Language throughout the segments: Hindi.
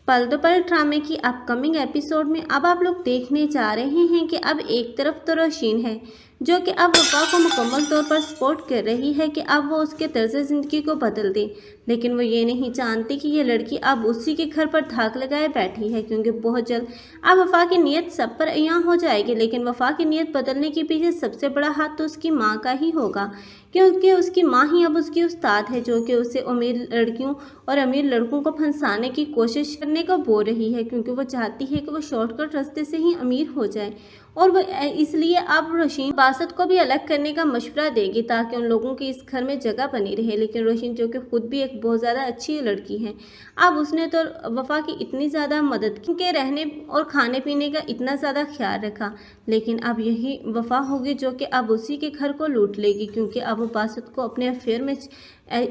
पल दो पल ड्रामे की अपकमिंग एपिसोड में अब आप लोग देखने जा रहे हैं कि अब एक तरफ तो रोशीन है जो कि अब वफा को मुकम्मल तौर पर सपोर्ट कर रही है कि अब वो उसके तर्ज ज़िंदगी को बदल दे, लेकिन वो ये नहीं जानती कि ये लड़की अब उसी के घर पर धाक लगाए बैठी है, क्योंकि बहुत जल्द अब वफा की नीयत सब पर अयां हो जाएगी। लेकिन वफा की नीयत बदलने के पीछे सबसे बड़ा हाथ तो उसकी माँ का ही होगा, क्योंकि उसकी माँ ही अब उसकी उस्ताद है जो कि उसे अमीर लड़कियों और अमीर लड़कों को फंसाने की कोशिश करने को बोल रही है, क्योंकि वो चाहती है कि वो शॉर्टकट रास्ते से ही अमीर हो जाए। और वो इसलिए अब रोशीन बासत को भी अलग करने का मशवरा देगी ताकि उन लोगों की इस घर में जगह बनी रहे। लेकिन रोशीन जो कि खुद भी एक बहुत ज़्यादा अच्छी लड़की है, अब उसने तो वफा की इतनी ज़्यादा मदद की कि रहने और खाने पीने का इतना ज़्यादा ख्याल रखा, लेकिन अब यही वफा होगी जो कि अब उसी के घर को लूट लेगी, क्योंकि अब वो बासत को अपने अफेयर में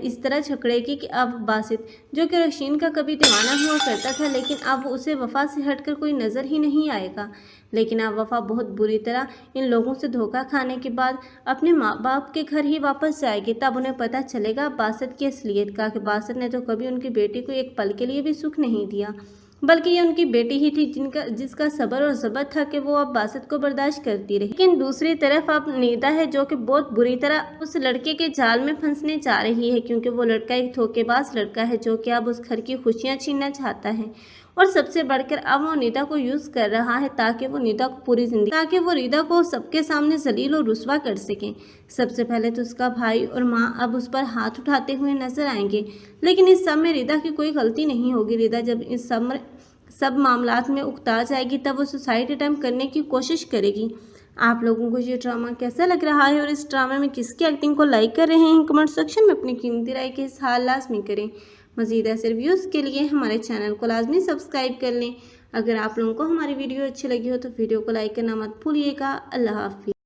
इस तरह छकड़ेगी कि अब बासित जो कि रोशीन का कभी दीवाना हुआ करता था, लेकिन अब उसे वफा से हटकर कोई नज़र ही नहीं आएगा। लेकिन अब वफा बहुत बुरी तरह इन लोगों से धोखा खाने के बाद अपने माँ बाप के घर ही वापस जाएगी। तब उन्हें पता चलेगा बासत की असलियत का कि बासत ने तो कभी उनकी बेटी को एक पल के लिए भी सुख नहीं दिया, बल्कि ये उनकी बेटी ही थी जिसका सब्र और ज़बर था कि वो अब बासत को बर्दाश्त करती रही। लेकिन दूसरी तरफ अब नीदा है जो कि बहुत बुरी तरह उस लड़के के जाल में फंसने जा रही है, क्योंकि वो लड़का एक धोखेबाज लड़का है जो कि अब उस घर की खुशियाँ छीनना चाहता है। और सबसे बढ़कर अब वो निदा को यूज़ कर रहा है ताकि वो निदा को सबके सामने जलील और रुस्वा कर सकें। सबसे पहले तो उसका भाई और माँ अब उस पर हाथ उठाते हुए नजर आएंगे, लेकिन इस सब में रिदा की कोई गलती नहीं होगी। रिदा जब इस सब मामलात में उकता जाएगी तब वो सुसाइड अटेम्प्ट करने की कोशिश करेगी। आप लोगों को ये ड्रामा कैसा लग रहा है और इस ड्रामे में किसकी एक्टिंग को लाइक कर रहे हैं, कमेंट सेक्शन में अपनी कीमती राय के इज़हार लाजमी करें। मज़ीद ऐसे रिव्यूज़ के लिए हमारे चैनल को लाजमी सब्सक्राइब कर लें। अगर आप लोगों को हमारी वीडियो अच्छी लगी हो तो वीडियो को लाइक करना मत भूलिएगा। अल्लाह हाफिज़।